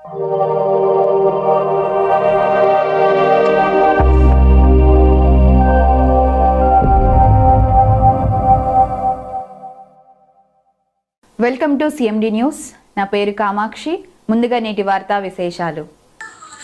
Welcome to CMD news. నా పేరు కామాక్షి. ముందుగా నేటి వార్తా విశేషాలు.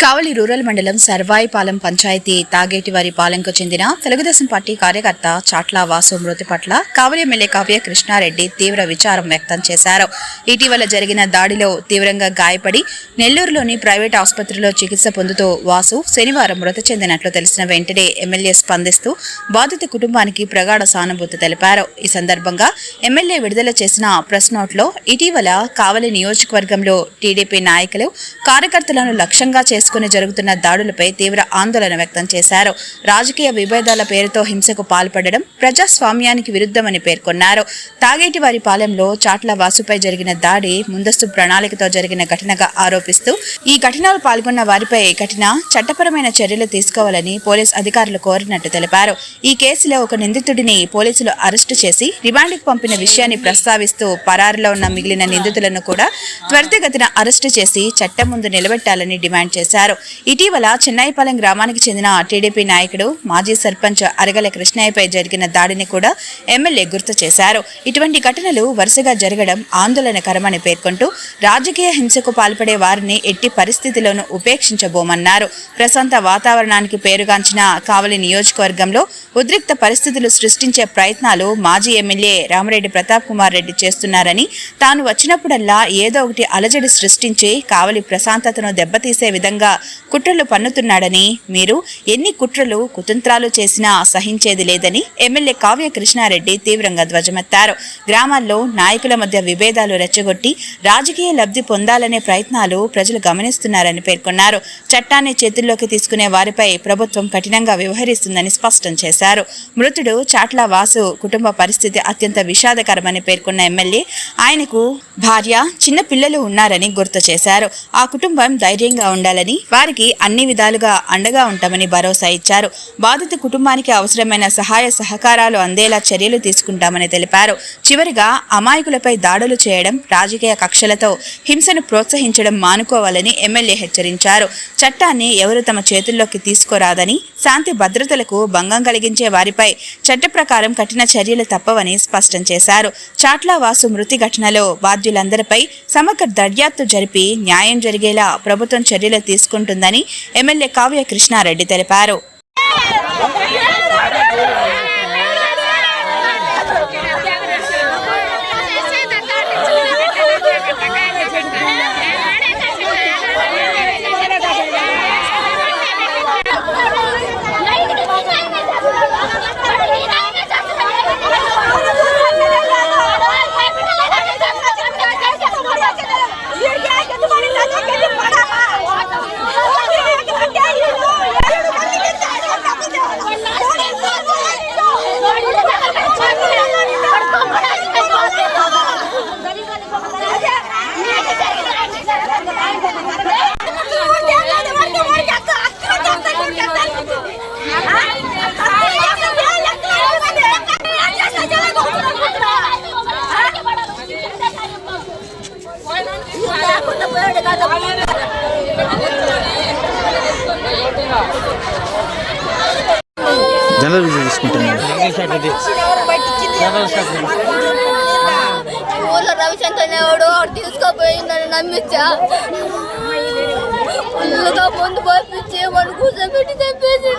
కావలి రూరల్ మండలం సర్వాయిపాలెం పంచాయతీ తాగేటివారి పాలెంకు చెందిన తెలుగుదేశం పార్టీ కార్యకర్త చాట్ల వాసు మృతి పట్ల కావలి ఎమ్మెల్యే కావ్య కృష్ణారెడ్డి తీవ్ర విచారం వ్యక్తం చేశారు. ఇటీవల జరిగిన దాడిలో తీవ్రంగా గాయపడి నెల్లూరులోని ప్రైవేట్ ఆసుపత్రిలో చికిత్స పొందుతూ వాసు శనివారం మృతి చెందినట్లు తెలిసిన వెంటనే ఎమ్మెల్యే స్పందిస్తూ బాధిత కుటుంబానికి ప్రగాఢ సానుభూతి తెలిపారు. ఈ సందర్భంగా ఎమ్మెల్యే విడుదల చేసిన ప్రెస్ నోట్లో ఇటీవల కావలి నియోజకవర్గంలో టీడీపీ నాయకులు కార్యకర్తలను లక్ష్యంగా జరుగుతున్న దాడులపై తీవ్ర ఆందోళన వ్యక్తం చేశారు. రాజకీయ విభేదాల పేరుతో హింసకు పాల్పడడం ప్రజాస్వామ్యానికి విరుద్ధమని పేర్కొన్నారు. తాగేటివారి పాలెంలో చాట్ల వాసుపై జరిగిన దాడి ముందస్తు ప్రణాళికతో జరిగిన ఘటనగా ఆరోపిస్తూ ఈ ఘటనలో పాల్గొన్న వారిపై కఠిన చట్టపరమైన చర్యలు తీసుకోవాలని పోలీసు అధికారులు కోరినట్టు తెలిపారు. ఈ కేసులో ఒక నిందితుడిని పోలీసులు అరెస్టు చేసి రిమాండ్కు పంపిన విషయాన్ని ప్రస్తావిస్తూ పరారులో ఉన్న మిగిలిన నిందితులను కూడా త్వరితగతిన అరెస్టు చేసి చట్టం ముందు నిలబెట్టాలని డిమాండ్ చేశారు. ఇటీవల చెన్నైపాలెం గ్రామానికి చెందిన టీడీపీ నాయకుడు మాజీ సర్పంచ్ అరగల కృష్ణయ్యపై జరిగిన దాడిని కూడా ఎమ్మెల్యే గుర్తు చేశారు. ఇటువంటి ఘటనలు వరుసగా జరగడం ఆందోళనకరమని పేర్కొంటూ రాజకీయ హింసకు పాల్పడే వారిని ఎట్టి పరిస్థితిలోనూ ఉపేక్షించబోమన్నారు. ప్రశాంత వాతావరణానికి పేరుగాంచిన కావలి నియోజకవర్గంలో ఉద్రిక్త పరిస్థితులు సృష్టించే ప్రయత్నాలు మాజీ ఎమ్మెల్యే రామరెడ్డి ప్రతాప్ కుమార్ రెడ్డి చేస్తున్నారని, తాను వచ్చినప్పుడల్లా ఏదో ఒకటి అలజడి సృష్టించి కావలి ప్రశాంతతను దెబ్బతీసే విధంగా కుట్రలు పన్నుతున్నాడని, మీరు ఎన్ని కుట్రలు కుతంత్రాలు చేసినా సహించేది లేదని ఎమ్మెల్యే కావ్య కృష్ణారెడ్డి తీవ్రంగా ధ్వజమెత్తారు. గ్రామాల్లో నాయకుల మధ్య విభేదాలు రెచ్చగొట్టి రాజకీయ లబ్ధి పొందాలనే ప్రయత్నాలు ప్రజలు గమనిస్తున్నారని పేర్కొన్నారు. చట్టాన్ని చేతుల్లోకి తీసుకునే వారిపై ప్రభుత్వం కఠినంగా వ్యవహరిస్తుందని స్పష్టం చేశారు. మృతుడు చాట్ల వాసు కుటుంబ పరిస్థితి అత్యంత విషాదకరమని పేర్కొన్న ఎమ్మెల్యే ఆయనకు భార్య, చిన్న పిల్లలు ఉన్నారని గుర్తు చేశారు. ఆ కుటుంబం ధైర్యంగా ఉండాలని, వారికి అన్ని విధాలుగా అండగా ఉంటామని భరోసా ఇచ్చారు. బాధిత కుటుంబానికి అవసరమైన సహాయ సహకారాలు అందేలా చర్యలు తీసుకుంటామని తెలిపారు. చివరిగా అమాయకులపై దాడులు చేయడం, రాజకీయ కక్షలతో హింసను ప్రోత్సహించడం మానుకోవాలని ఎమ్మెల్యే హెచ్చరించారు. చట్టాన్ని ఎవరు తమ చేతుల్లోకి తీసుకోరాదని, శాంతి భద్రతలకు భంగం కలిగించే వారిపై చట్ట ప్రకారం కఠిన చర్యలు తప్పవని స్పష్టం చేశారు. చాట్ల వాసు మృతి ఘటనలో బాధ్యులందరిపై సమగ్ర దర్యాప్తు జరిపి న్యాయం జరిగేలా ప్రభుత్వం చర్యలు తీసుకుంటుందని ఎమ్మెల్యే కావ్య కృష్ణారెడ్డి తెలిపారు. జనరల్ విజిట్ తీసుకుంటున్నాను. ఊళ్ళో రవిశంకర్ ఎవడు తీసుకోపోయిందని నమ్మించా, ఫుల్గా ముందు పంపించి వాళ్ళు కూర్చోబెట్టి చంపేసి